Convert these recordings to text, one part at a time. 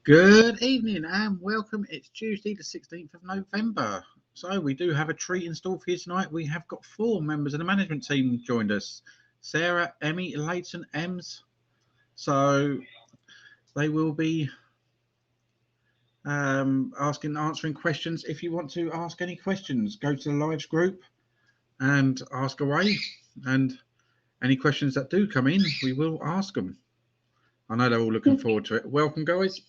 Good evening and welcome. It's Tuesday, the 16th of November. So, we do have a treat in store for you tonight. We have got 4 members of the management team joined us: Sarah, Emmy, Leighton, Ems. So, they will be answering questions. If you want to ask any questions, go to the lives group and ask away. And any questions that do come in, we will ask them. I know they're all looking forward to it. Welcome, guys.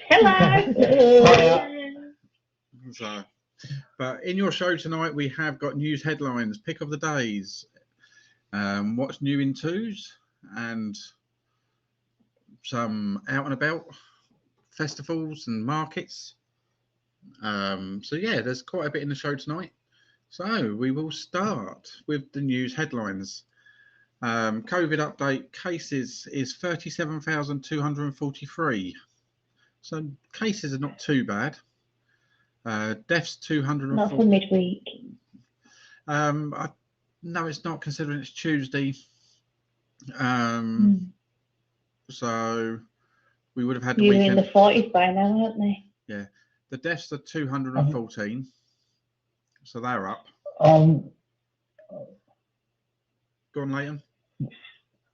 Hello. So, but in your show tonight, we have got news headlines, pick of the days, what's new in twos, and some out and about festivals and markets. So yeah, there's quite a bit in the show tonight. So we will start with the news headlines. COVID update: cases is 37,243. So cases are not too bad. Deaths 204. Not for midweek. No, it's not, considering it's Tuesday. So we would have had the You're weekend. in the 40s by now, aren't they? Yeah, the deaths are 214. So they're up. Go on, Leighton.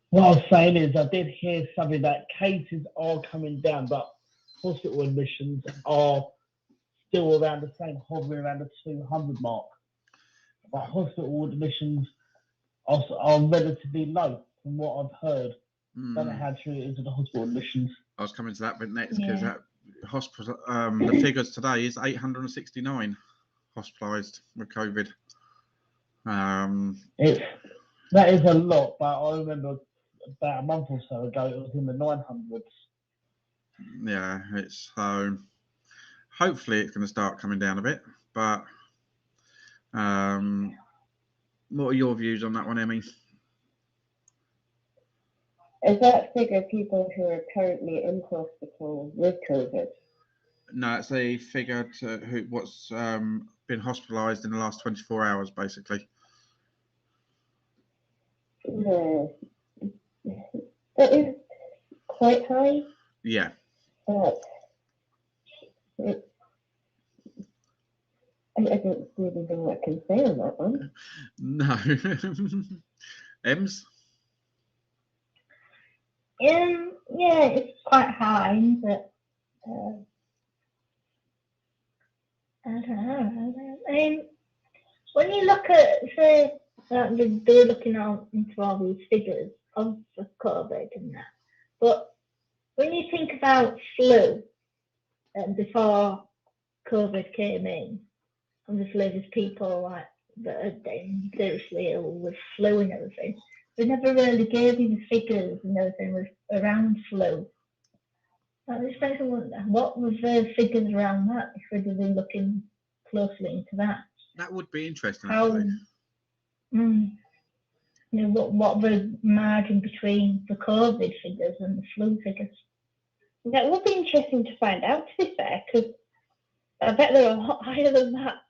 What I was saying is, I did hear something that cases are coming down, but hospital admissions are still around the same, hovering around the 200 mark. But hospital admissions are relatively low, from what I've heard. Don't know how true it is with the hospital admissions. I was coming to that bit next, because that hospital, the figures today is 869 hospitalised with COVID. That is a lot, but I remember about a month or so ago it was in the 900s. Yeah, it's so hopefully it's going to start coming down a bit. But what are your views on that one, Emmy? Is that figure people who are currently in hospital with COVID? No, it's a figure to what's been hospitalised in the last 24 hours, basically. Yeah. That is quite high. Yeah. But I don't really know what I can say on that one. No. Ems? Yeah, it's quite high, but I don't know. When you look at, say, they're looking out into all these figures of COVID and that, but when you think about flu, before COVID came in, obviously there's people like that are seriously ill with flu and everything. They never really gave you the figures and everything was around flu. I was thinking, what was the figures around that? If we'd have been looking closely into that. That would be interesting. What the margin between the COVID figures and the flu figures? That would be interesting to find out, to be fair, because I bet they're a lot higher than that,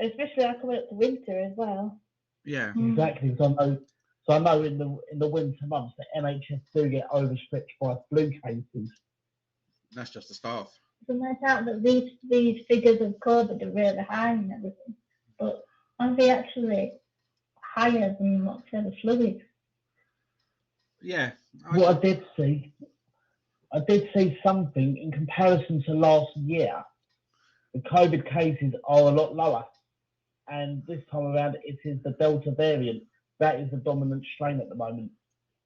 especially coming up to winter as well. Yeah, exactly. So I know in the winter months the NHS do get overstretched by flu cases. That's just the staff. So I doubt that these figures of COVID are really high and everything, but are they actually higher than what the flu is? Yeah. I did see something in comparison to last year. The COVID cases are a lot lower, and this time around it is the Delta variant that is the dominant strain at the moment.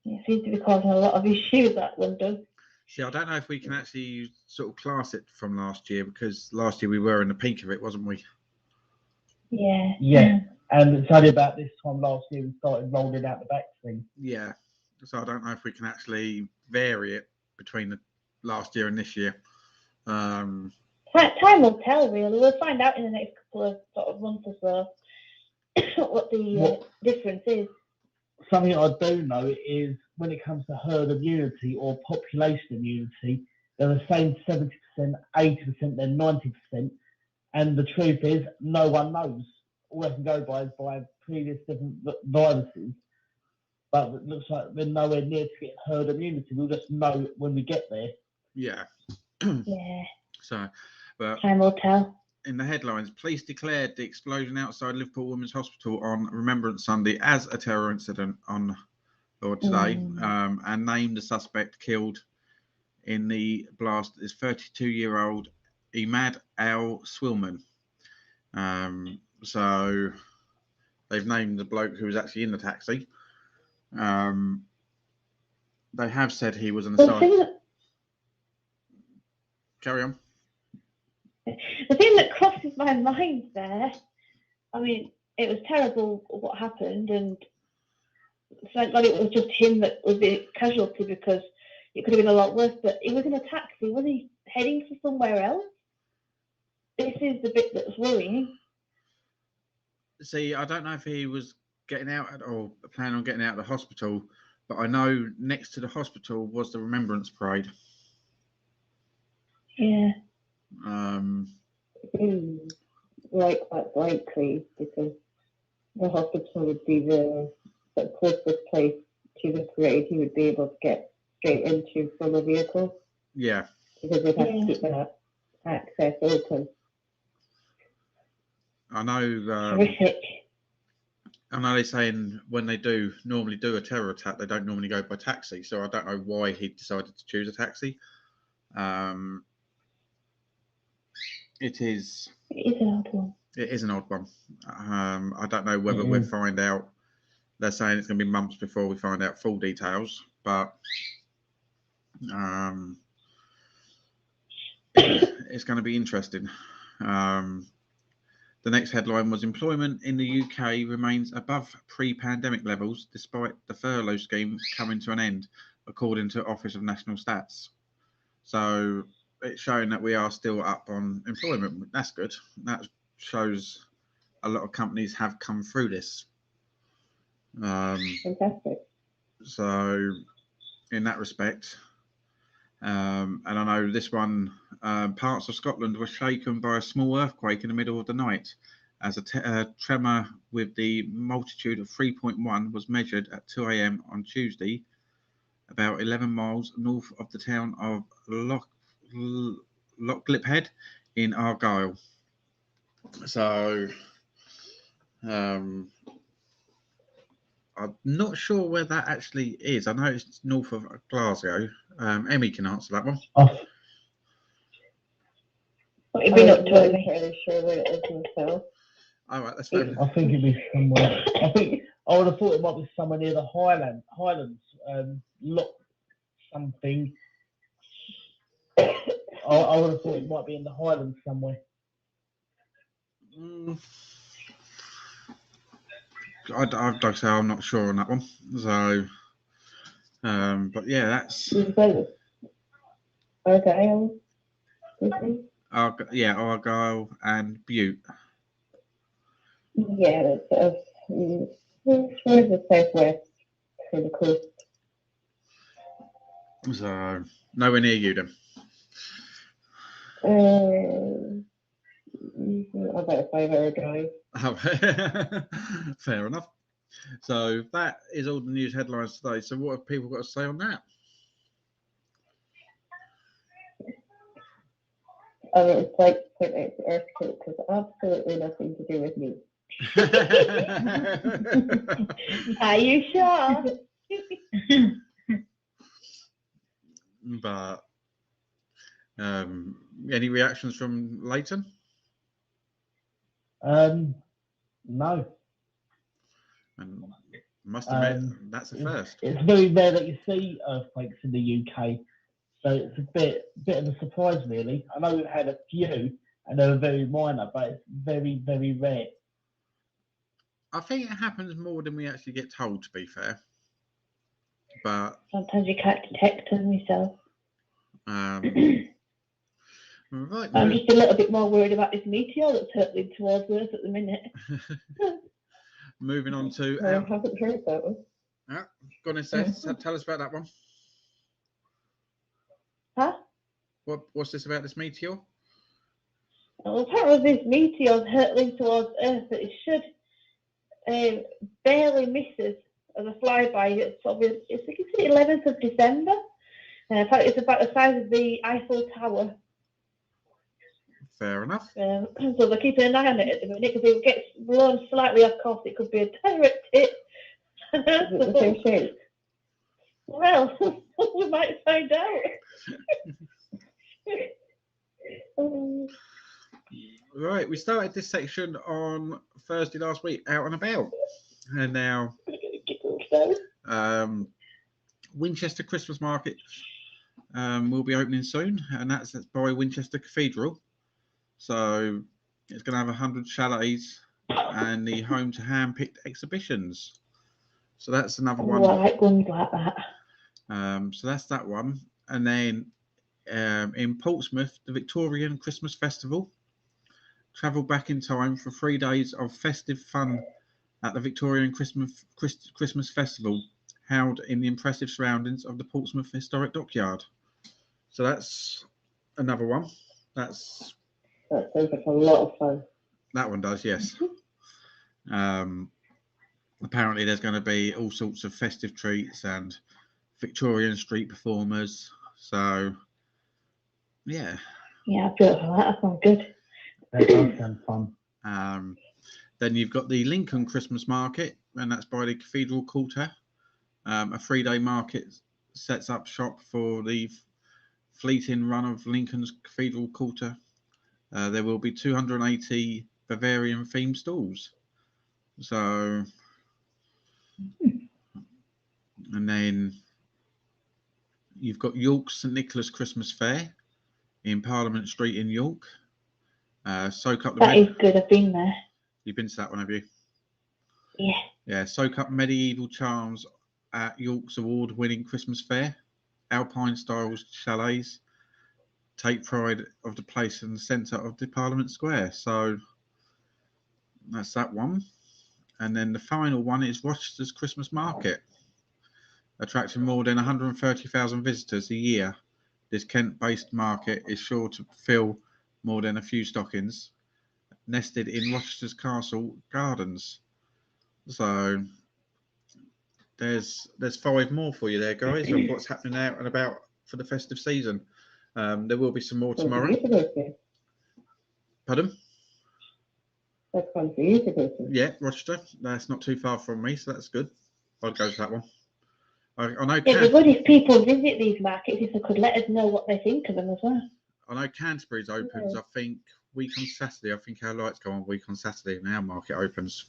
It seems to be causing a lot of issues, that one does. See, I don't know if we can actually sort of class it from last year, because last year we were in the peak of it, wasn't we? Yeah. And it's only about this time last year we started rolling out the vaccine. Yeah. So I don't know if we can actually vary it between the last year and this year. Time will tell, really. We'll find out in the next couple of sort of months or so what the difference is. Something I do know is when it comes to herd immunity or population immunity, they're the same 70%, 80%, then 90%. And the truth is, no one knows. All they can go by is by previous different viruses. But it looks like we're nowhere near to get herd immunity. We'll just know when we get there. Yeah. Yeah, So, but time will tell. in the headlines, police declared the explosion outside Liverpool Women's Hospital on Remembrance Sunday as a terror incident on or today, and named the suspect killed in the blast is 32-year-old Imad Al Swilman. So they've named the bloke who was actually in the taxi. They have said he was an The aside. thing, Carry on. the thing that crosses my mind there, I mean, it was terrible what happened, and it's like it was just him that was the casualty because it could have been a lot worse. But he was in a taxi. Was he heading to somewhere else? This is the bit that's worrying. See, I don't know if he was getting out or planning on getting out of the hospital, but I know next to the hospital was the Remembrance Parade. Yeah. Like that's likely because the hospital would be the closest place to the parade he would be able to get straight into from a vehicle. Yeah. Because they'd have to keep that access open. I know. Horrific. I know they're saying when they do normally do a terror attack, they don't normally go by taxi. So I don't know why he decided to choose a taxi. It is an odd one. It is an odd one. I don't know whether we'll find out. They're saying it's going to be months before we find out full details, but it's going to be interesting. The next headline was employment in the UK remains above pre-pandemic levels despite the furlough scheme coming to an end, according to Office of National Stats. So it's showing that we are still up on employment. That's good. That shows a lot of companies have come through this. Fantastic. So in that respect, and I know this one, parts of Scotland were shaken by a small earthquake in the middle of the night as a tremor with the magnitude of 3.1 was measured at 2 a.m. on Tuesday, about 11 miles north of the town of Lochgilphead in Argyll. So I'm not sure where that actually is. I know it's north of Glasgow. Emmy can answer that one. What have you been up to? I'm not entirely sure where it is myself. All right, that's fair. I think it'd be somewhere. I would have thought it might be somewhere near the Highlands. Something. I would have thought it might be in the Highlands somewhere. I'd like to say I'm not sure on that one. So, but yeah, that's Argyll. Argyll and Butte. Yeah, that's towards the southwest for the coast. So nowhere near you then. About a 5-hour drive. Fair enough. So that is all the news headlines today. So what have people got to say on that? It's like point out the earthquake has absolutely nothing to do with me. Are you sure? But any reactions from Leighton? No. And must admit, that's a first. It's very rare that you see earthquakes in the UK, so it's a bit of a surprise, really. I know we've had a few, and they were very minor, but it's very, very rare. I think it happens more than we actually get told, to be fair. But Sometimes you can't detect them yourself. right, I'm just a little bit more worried about this meteor that's hurtling towards us at the minute. moving on to. I haven't heard that one. Go on and tell us about that one. Huh? What's this about this meteor? Well, apparently this meteor is hurtling towards Earth, but it should barely miss us as a flyby. It's the 11th of December, Apparently it's about the size of the Eiffel Tower. Fair enough. So they're keeping an eye on it at the minute, because if it gets blown slightly off course, it could be a direct hit. Is it the same shape? Well, we might find out. Right, we started this section on Thursday last week, out and about, and now Winchester Christmas Market will be opening soon, and that's by Winchester Cathedral. So it's going to have 100 chalets and the home to hand-picked exhibitions. So that's another one. I like ones like that. So that's that one, and then in Portsmouth, the Victorian Christmas Festival. Travel back in time for 3 days of festive fun at the Victorian Christmas Festival, held in the impressive surroundings of the Portsmouth Historic Dockyard. So that's another one. That sounds like a lot of fun. That one does, yes. Apparently there's going to be all sorts of festive treats and Victorian street performers. So, yeah. Yeah, I feel like that sounds good. That does sound fun. Then you've got the Lincoln Christmas Market, and that's by the Cathedral Quarter. A 3-day market sets up shop for the fleeting run of Lincoln's Cathedral Quarter. There will be 280 Bavarian themed stalls. So, and then you've got York's St Nicholas Christmas Fair in Parliament Street in York. Soak up the That is good. I've been there. You've been to that one, have you? Yeah. Yeah. Soak up medieval charms at York's award-winning Christmas Fair. Alpine-style chalets take pride of the place in the centre of the Parliament Square. So that's that one. And then the final one is Rochester's Christmas Market, attracting more than 130,000 visitors a year. This Kent-based market is sure to fill more than a few stockings, nested in Rochester's Castle gardens. So there's 5 more for you there, guys, of what's happening out and about for the festive season. There will be some more tomorrow. Pardon? That's fun for you to go to. Yeah, Rochester. That's not too far from me, so that's good. I'd go to that one. I know. It'd be good if people visit these markets, if they could let us know what they think of them as well. I know Canterbury's opens, I think, week on Saturday. I think our lights go on week on Saturday and our market opens.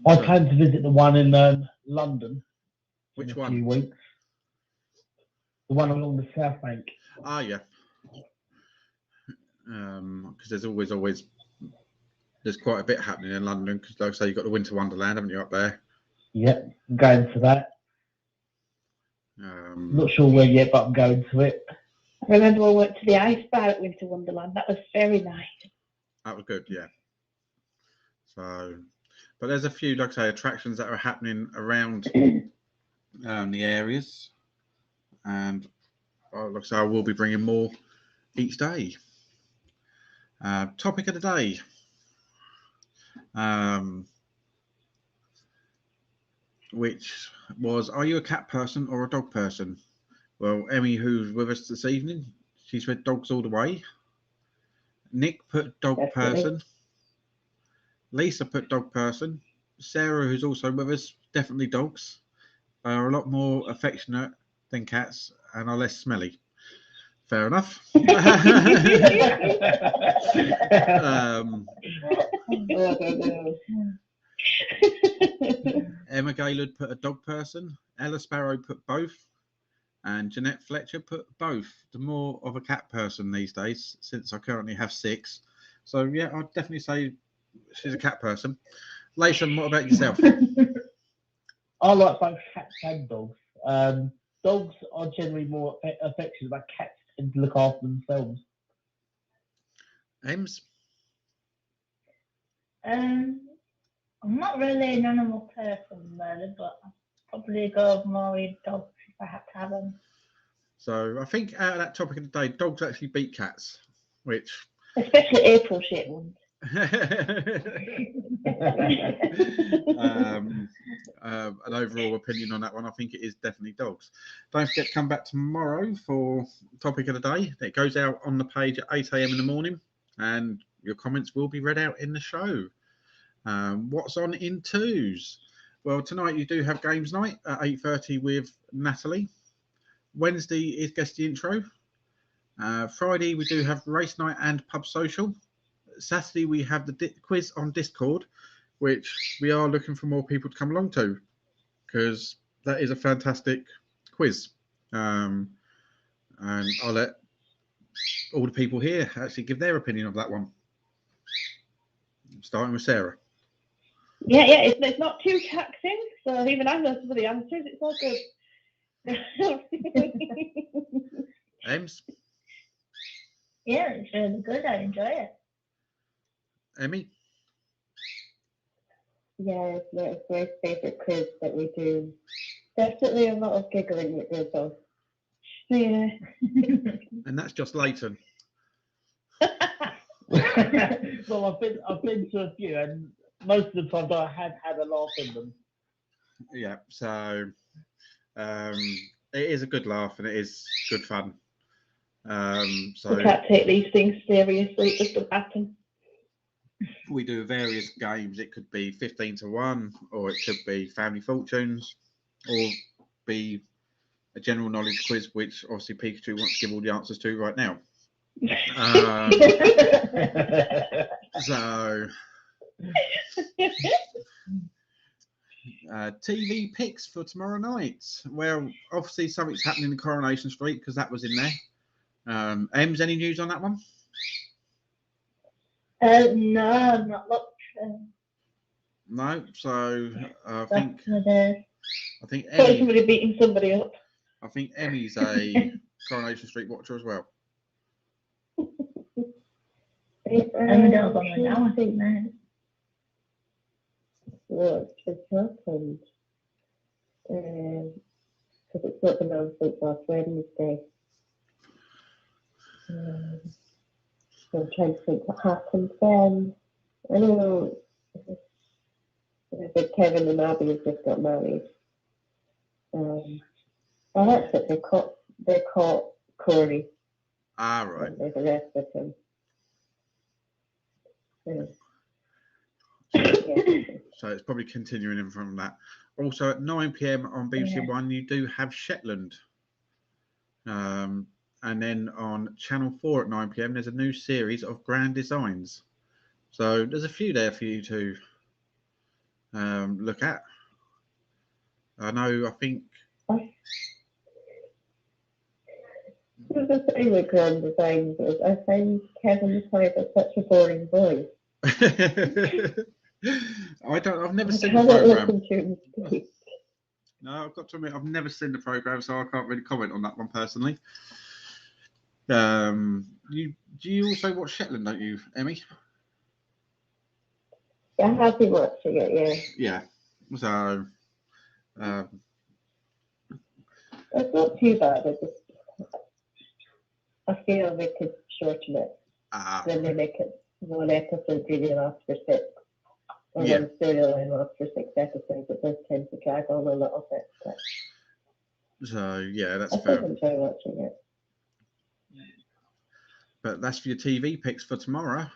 I plan to visit the one in London. Which in a one? few weeks. The one along the South Bank. Ah, yeah. Because there's always there's quite a bit happening in London. Because, like I say, you've got the Winter Wonderland, haven't you, up there? Yep, I'm going to that. Not sure where yet, but I'm going to it. I remember I went to the ice bar at Winter Wonderland. That was very nice. That was good, yeah. So, but there's a few, like I say, attractions that are happening around the areas, and like I say, I will be bringing more each day. Topic of the day. Which was, are you a cat person or a dog person? Well, Emmy, who's with us this evening, she's read dogs all the way. Nick put dog person. Lisa put dog person. Sarah, who's also with us, definitely dogs. They are a lot more affectionate than cats and are less smelly. Fair enough. Emma Gaylord put a dog person. Ella Sparrow put both. And Jeanette Fletcher put both. The more of a cat person these days, since I currently have 6. So, yeah, I'd definitely say she's a cat person. Laysham, what about yourself? I like both cats and dogs. Dogs are generally more affectionate, but cats tend to look after themselves. Ems? I'm not really an animal person, really, but I'd probably go more with dogs if I had to have them. So I think out of that topic of the day, dogs actually beat cats, which... Especially April shit ones. an overall opinion on that one. I think it is definitely dogs. Don't forget to come back tomorrow for topic of the day. It goes out on the page at 8 a.m. in the morning, and your comments will be read out in the show. What's on in twos? Well, tonight you do have games night at 8:30 with Natalie. Wednesday is guest the intro. Friday we do have race night and pub social. Saturday we have the quiz on Discord, which we are looking for more people to come along to, because that is a fantastic quiz. And I'll let all the people here actually give their opinion of that one. Starting with Sarah. Yeah, it's not too taxing, so even I know some of the answers. It's all good. Ems? Yeah, it's really good. I enjoy it. Emmy? Yeah, it's my favourite quiz that we do. Definitely a lot of giggling with yourself. Yeah. And that's just Leighton. Well, I've been to a few, and most of the time I have had a laugh in them. Yeah, so it is a good laugh and it is good fun. So We can't take these things seriously. It just doesn't happen. we do various games. It could be 15 to 1, or it could be Family Fortunes, or be a general knowledge quiz, which obviously Pikachu wants to give all the answers to right now. So TV picks for tomorrow night. Well, obviously something's happening in Coronation Street because that was in there. Ems, any news on that one? No, I've not looked. No. So I Back think in the day. Probably somebody beating somebody up. I think Emmy's a Coronation Street watcher as well. Emmerdale's on it now, I think, now. What has happened? Because it's not been on since last Wednesday. So I'm trying to think what happened then. I don't know. But Kevin and Abby have just got married. Oh, that's it. They caught Corey. Ah, right. And they've arrested him. Yeah. So it's probably continuing in from that. Also at 9 p.m. on BBC One, you do have Shetland. And then on Channel 4 at 9 p.m, there's a new series of Grand Designs. So there's a few there for you to look at. I think The thing with Grand Designs is I find Kevin Piper such a boring voice. I've never seen the cannot programme. listen to him speak. No, I've got to admit, I've never seen the programme, so I can't really comment on that one personally. Do you also watch Shetland, don't you, Emmy? I have been watching it, yeah. Yeah. So It's not too bad. I feel they could shorten it. Then they make it one episode really lasts for 6. Or Yeah. one storyline lasts for 6 episodes. It does tend to drag on a little bit. But so yeah, that's I fair. still enjoy watching it. But that's for your TV picks for tomorrow.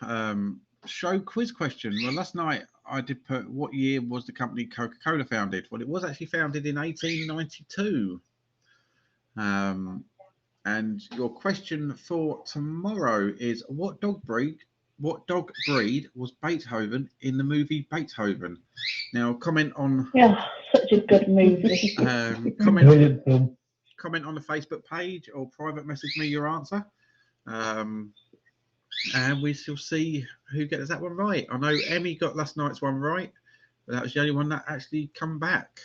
Show quiz question. Well, last night I did put, what year was the company Coca-Cola founded? Well, it was actually founded in 1892. And your question for tomorrow is, what dog breed was Beethoven in the movie Beethoven? Now, comment on Yeah, such a good movie. Brilliant film. comment on the Facebook page or private message me your answer. And we shall see who gets that one right. I know Emmy got last night's one right, but that was the only one that actually come back.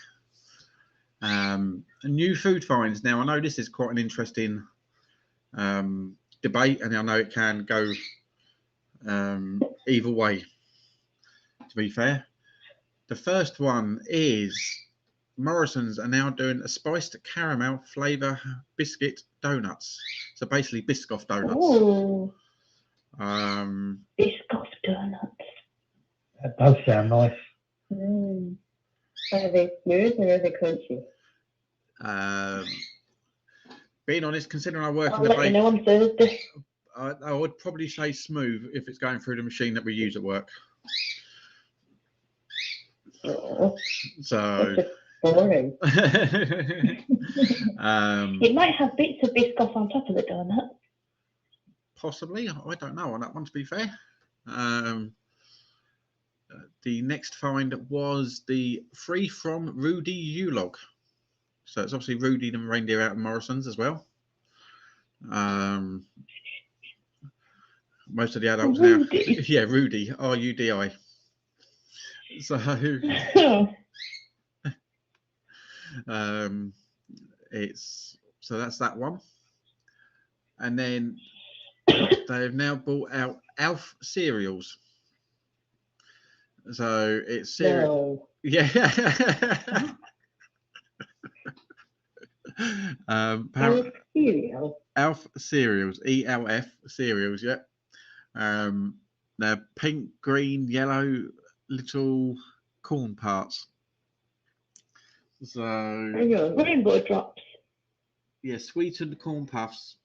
New food finds. Now, I know this is quite an interesting debate, and I know it can go either way, to be fair. The first one is Morrison's are now doing a spiced caramel flavour biscuit donuts. So basically Biscoff donuts. Oh, Biscoff donuts. That does sound nice. Mm. Are they smooth or are they crunchy? Being honest, considering I work I'll in the let you bake, know on Thursday. I would probably say smooth if it's going through the machine that we use at work. Oh, So, that's just boring. It might have bits of biscoff on top of the donut. possibly, I don't know on that one. To be fair, the next find was the Free from Rudy Ulog. So it's obviously Rudy the reindeer out of Morrison's as well. Most of the adults Rudy. now, yeah, Rudy, RUDI. So, that's that one, and then they've now brought out Alf cereals. So it's cereal, No. yeah. Cereal. Alf cereals, ELF cereals, yeah. They're pink, green, yellow little corn parts. So Hang on. Rainbow drops. yeah, sweetened corn puffs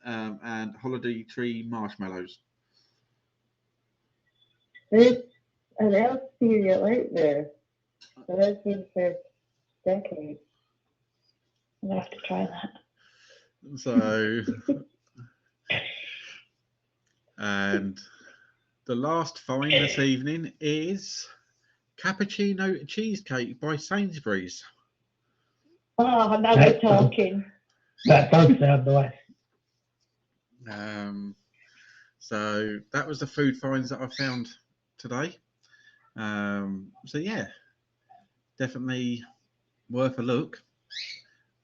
and holiday tree marshmallows. There's an elf cereal out there that I've seen for decades. I'm gonna have to try that. So and the last find this evening is cappuccino cheesecake by Sainsbury's. Oh, now we're talking. That does sound nice. So that was the food finds that I found today. So yeah, definitely worth a look.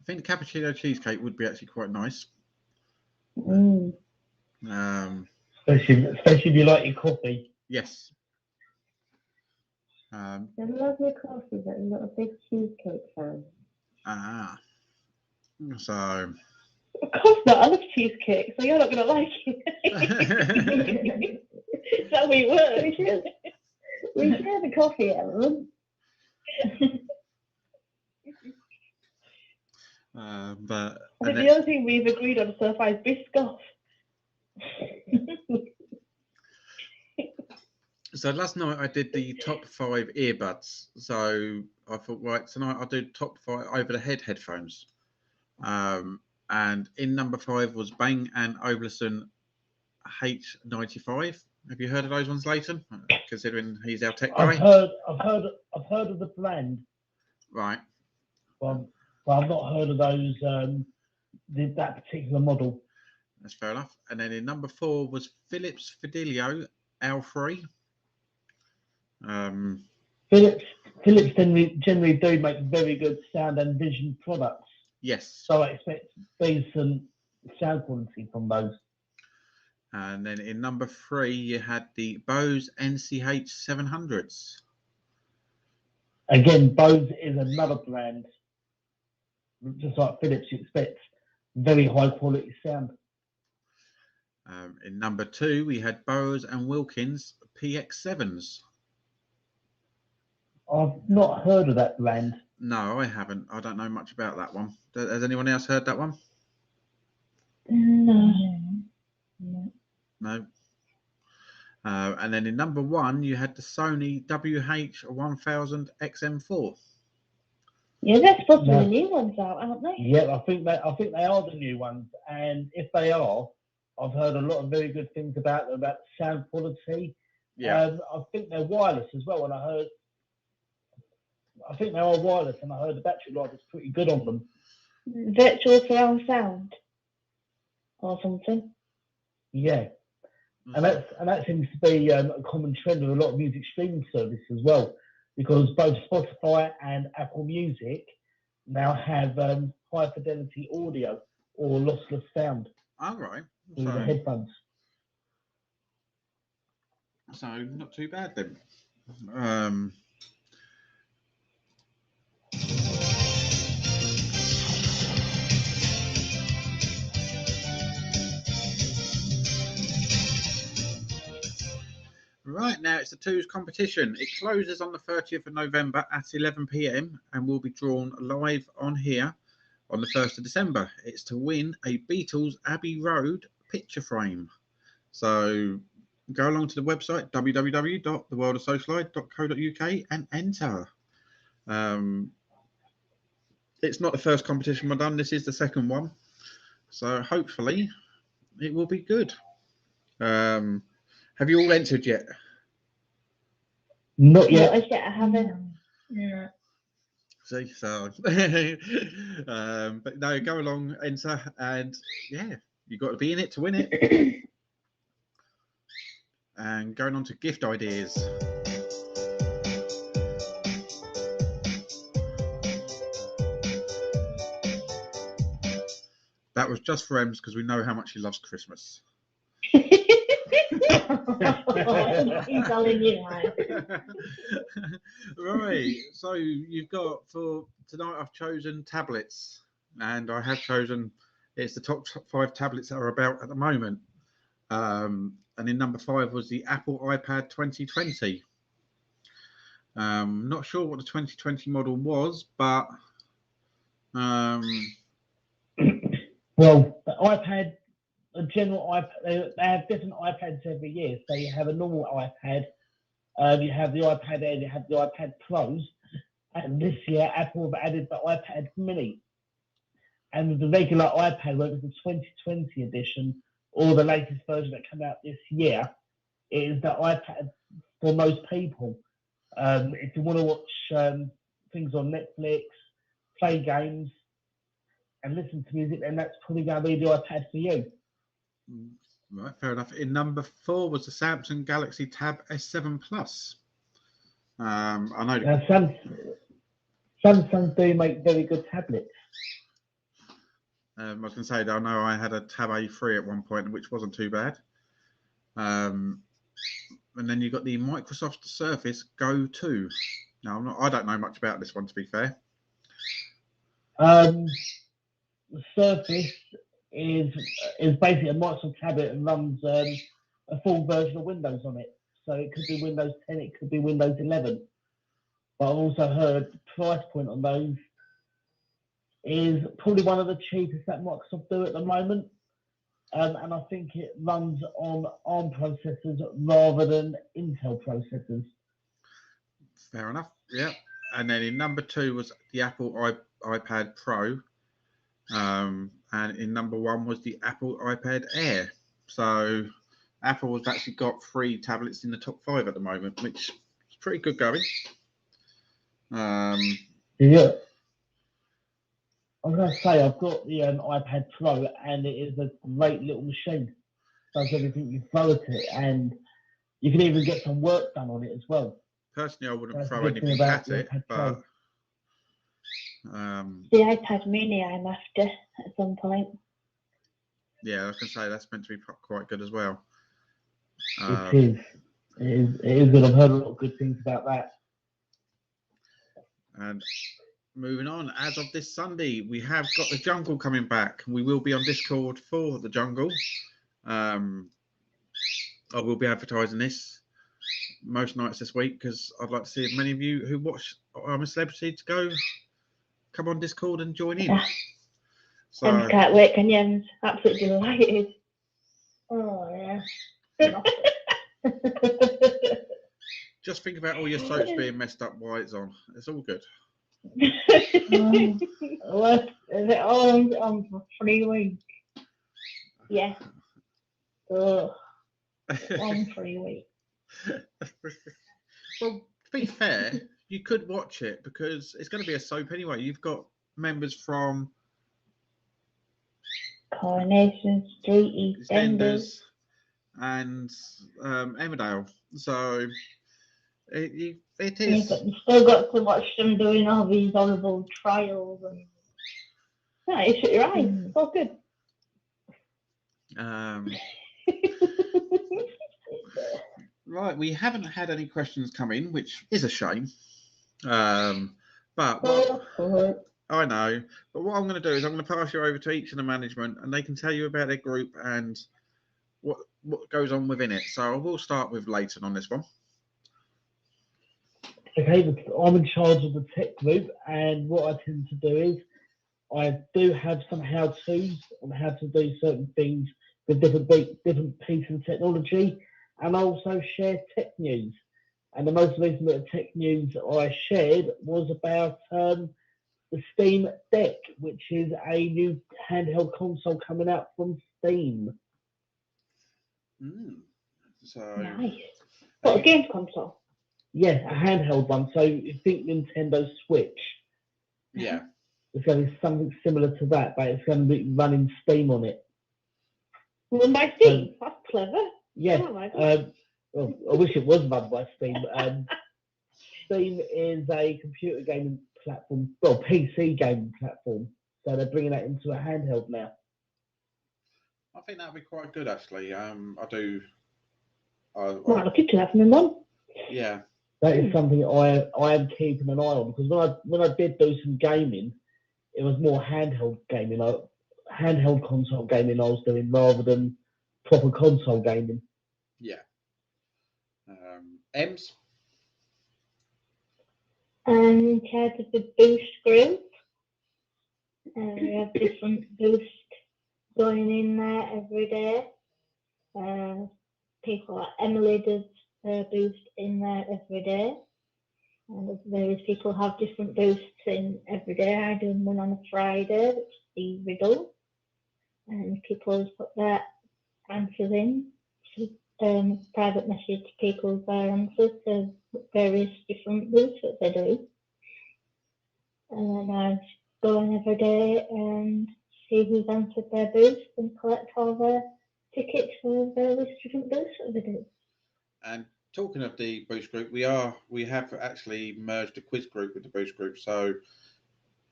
I think the cappuccino cheesecake would be actually quite nice. Mm. Especially if you like your coffee. Yes. I love your coffee, but I'm not a big cheesecake fan. So Of course not. I love cheesecake, so you're not going to like it. Is that way it works? We share the coffee element. but I think the only thing we've agreed on so far is biscoff. so last night I did the top 5 earbuds. So I thought, right, tonight I'll do top 5 over the head headphones. And in number 5 was Bang & Olufsen H95. Have you heard of those ones, Leighton? Considering he's our tech guy. I've heard of the brand, Right. but I've not heard of those that particular model. That's fair enough. And then in number 4 was Philips Fidelio L3. Philips generally do make very good sound and vision products, Yes. so I expect decent sound quality from those. And then in number 3, you had the Bose NCH 700s. Again, Bose is another brand, just like Philips. You expect very high quality sound. In number 2, we had Bowers and Wilkins PX7s. I've not heard of that brand. No, I haven't. I don't know much about that one. Has anyone else heard that one? No. No. And then in number 1, you had the Sony WH-1000 XM4. Yeah, they're supposed to be the new ones out, aren't they? Yeah, I think they are the new ones, and if they are, I've heard a lot of very good things about them, about the sound quality. Yeah. I think they're wireless as well, and I think they are wireless, and I heard the battery life is pretty good on them. Virtual surround sound or something. Yeah, and that seems to be a common trend with a lot of music streaming services as well, because both Spotify and Apple Music now have high fidelity audio or lossless sound All right. with the headphones. So not too bad then. Right, now it's the twos competition. It closes on the 30th of November at 11 p.m. and will be drawn live on here on the 1st of December. It's to win a Beatles Abbey Road picture frame. So go along to the website www.theworldofsocialite.co.uk and enter. It's not the first competition we've done. This is the second one. So hopefully it will be good. Have you all entered yet? Not yet. Not as yet, I haven't. Yeah. See, so but no, go along, enter, and yeah, you've got to be in it to win it. And going on to gift ideas. That was just for Ems because we know how much he loves Christmas. He's telling you, right? Right, so you've got for tonight, I've chosen tablets, and I have chosen it's the top 5 tablets that are about at the moment. And in number 5 was the Apple iPad 2020. Not sure what the 2020 model was, but Well, the iPad, a general iPad, they have different iPads every year. So you have a normal iPad, you have the iPad Air, you have the iPad Pros, and this year Apple have added the iPad Mini. And the regular iPad, whether it's the 2020 edition or the latest version that came out this year, is the iPad for most people. If you want to watch things on Netflix, play games, and listen to music, then that's probably going to be the iPad for you. right, fair enough. In number 4 was the Samsung Galaxy Tab S7 Plus. I know. Samsung do make very good tablets. I was going to say, I know I had a Tab A3 at one point, which wasn't too bad. And then you got the Microsoft Surface Go 2. Now, I don't know much about this one, to be fair. The Surface is basically a Microsoft tablet and runs a full version of Windows on it. So it could be Windows 10, it could be Windows 11. But I've also heard the price point on those is probably one of the cheapest that Microsoft do at the moment. And I think it runs on ARM processors rather than Intel processors. Fair enough. Yeah. And then in number 2 was the Apple iPad Pro. And in number 1 was the Apple iPad Air. So Apple has actually got 3 tablets in the top 5 at the moment, which is pretty good going. Yeah. I'm going to say I've got the iPad Pro, and it is a great little machine. Does everything you throw at it, and you can even get some work done on it as well. Personally, I wouldn't That's throw the good thing anything about at the it, iPad but The iPad Mini I'm after at some point. yeah, I was going to say that's meant to be quite good as well. It is. It is good. I've heard a lot of good things about that. And moving on, as of this Sunday, we have got the Jungle coming back. We will be on Discord for the Jungle. I will be advertising this most nights this week because I'd like to see as many of you who watch I'm a Celebrity to go come on Discord and join in. So Ems can't wait, can you, Ems? Absolutely delighted. Oh, yeah. just think about all your soaps being messed up while it's on. It's all good. What? Is it all on for 3 weeks? Yeah. Ugh. On 3 weeks. Well, to be fair, you could watch it because it's going to be a soap anyway. You've got members from Coronation Street, EastEnders. and Emmerdale. So it Yeah, is. but you still got to watch them doing all these horrible trials and. No, you shut your eyes. It's all good. Right, we haven't had any questions come in, which is a shame. But I know. But what I'm going to do is I'm going to pass you over to each of the management, and they can tell you about their group and what goes on within it. So I will start with Leighton on this one. Okay, I'm in charge of the tech group, and what I tend to do is I do have some how-tos on how to do certain things with different pieces of technology, and I also share tech news. And the most recent bit of tech news I shared was about the Steam Deck, which is a new handheld console coming out from Steam. So Nice. What, a games console? Yeah, a handheld one. So you think Nintendo Switch. yeah. It's going to be something similar to that, but it's going to be running Steam on it. Run by Steam? That's clever. Yeah. Oh my God. Well, I wish it was run by Steam. Steam is a computer gaming platform, well, PC gaming platform. So they're bringing that into a handheld now. I think that'd be quite good, actually. I do. Might look into that for my mum. Yeah. That is something I am keeping an eye on, because when I did do some gaming, it was more handheld gaming, handheld console gaming I was doing rather than proper console gaming. Yeah. Ems? In charge of the boost group. We have different boosts going in there every day. People like Emily does her boost in there every day. And various people have different boosts in every day. I do one on a Friday, which is the riddle. And people put their answers in. Private message to people their answers to various different boosts that they do. And then I go in every day and see who's answered their boost and collect all their tickets for various different boosts that they do. And talking of the boost group, we have actually merged the quiz group with the boost group. So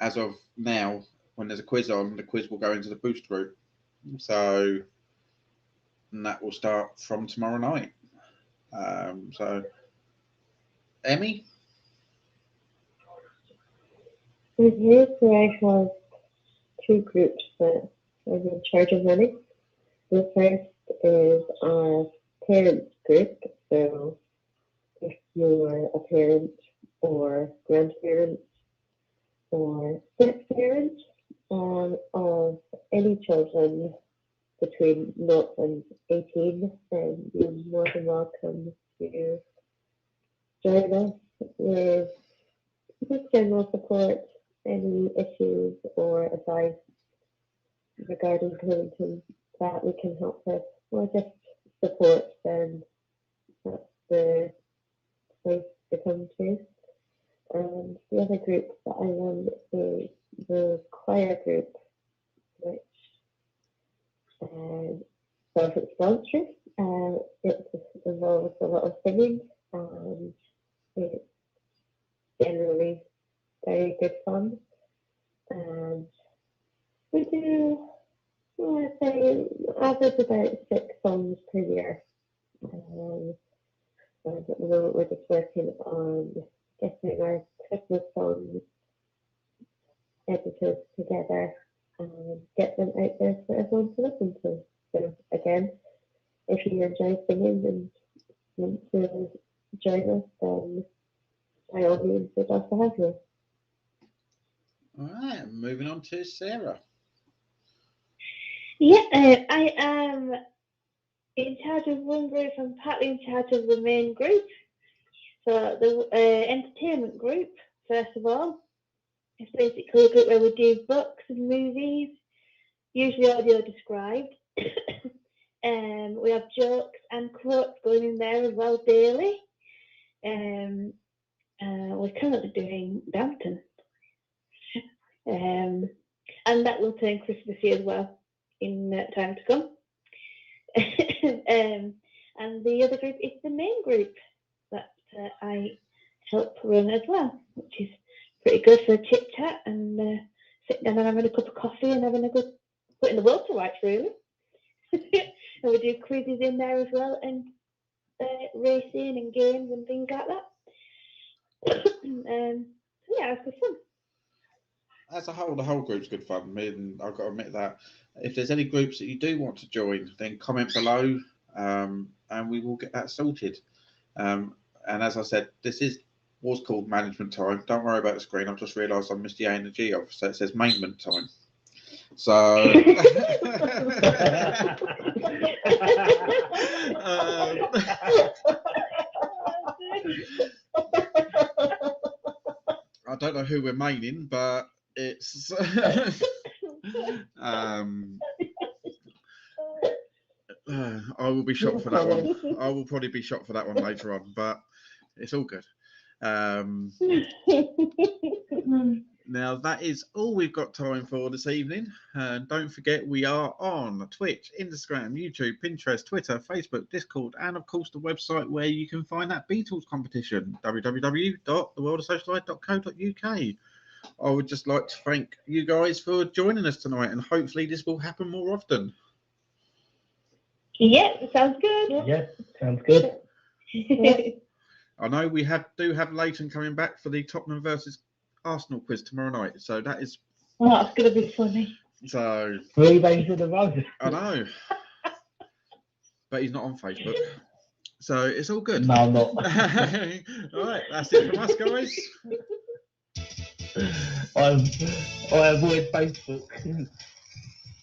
as of now, when there's a quiz on, the quiz will go into the boost group. So and that will start from tomorrow night. So Emmy? With you, I have two groups that I'm in charge of running. The first is our parents group. So if you're a parent or grandparent or step-parent of any children between 0 and 18, then you're more than welcome to join us with general support, any issues or advice regarding parenting that we can help with, or just support, then that's the place to come to. And the other group that I run is the choir group, which self-explanatory. It involves a lot of singing, and it's generally very good fun. And we do, I'd say, average about 6 songs per year. And at the moment, we're just working on getting our Christmas songs edited together and get them out there for everyone to listen to. So again, if you enjoy singing and want to join us, then by all means, we'd love to have you. All right, moving on to Sarah. Yeah, I am in charge of one group and partly in charge of the main group. So the entertainment group, first of all, is basically a group where we do books and movies, usually audio described. We have jokes and quotes going in there as well daily. We're currently doing Downton. And that will turn Christmassy as well in time to come. And the other group is the main group that I help run as well, which is pretty good for a chit chat and sitting down and having a cup of coffee and having a good putting the world to rights, really. And we do quizzes in there as well, and racing and games and things like that. Yeah, it's good fun. as a whole, the whole group's good fun. I've got to admit that. If there's any groups that you do want to join, then comment below, and we will get that sorted. And as I said, was called management time. Don't worry about the screen. I've just realised I missed the A and the G off, so it says maintenance time. So I don't know who we're maining, but it's I will be shot for that one. I will probably be shot for that one later on, but it's all good. Now that is all we've got time for this evening. And don't forget, we are on Twitch, Instagram, YouTube, Pinterest, Twitter, Facebook, Discord, and of course the website where you can find that Beatles competition, www.theworldofsocialite.co.uk. I would just like to thank you guys for joining us tonight, and hopefully this will happen more often. Yeah, sounds good. Yeah, sounds good. I know we do have Leighton coming back for the Tottenham versus Arsenal quiz tomorrow night, so that is. Oh, that's going to be funny. So 3 days in a row. I know, but he's not on Facebook, so it's all good. No, I'm not. All right, that's it from us, guys. I avoid Facebook.